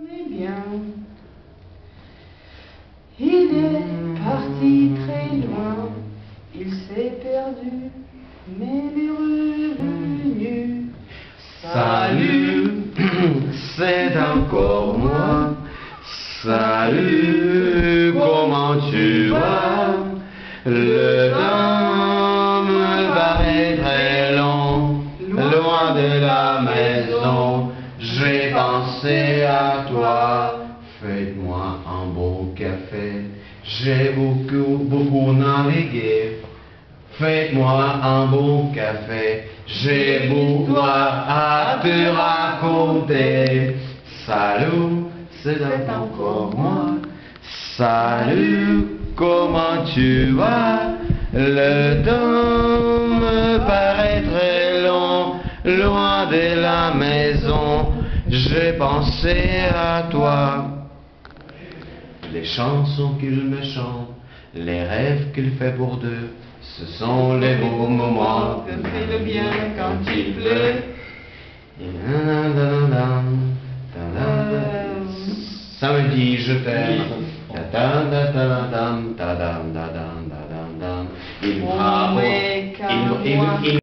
Eh bien, il est parti très loin, il s'est perdu, mais il est revenu. Salut, c'est encore moi. Salut, comment tu vas? Le temps me paraît très long, loin de la maison. J'ai pensé à toi, fais-moi un beau café. J'ai beaucoup navigué. Faites-moi un bon café, j'ai beaucoup à te raconter. Salut, c'est encore moi. Salut, comment tu vas? Le temps me paraît très long, loin de la maison. J'ai pensé à toi. Les chansons qu'il me chante, les rêves qu'il fait pour deux, ce sont les beaux moments que fait le bien quand il pleut. Ça me dit je t'aime. Il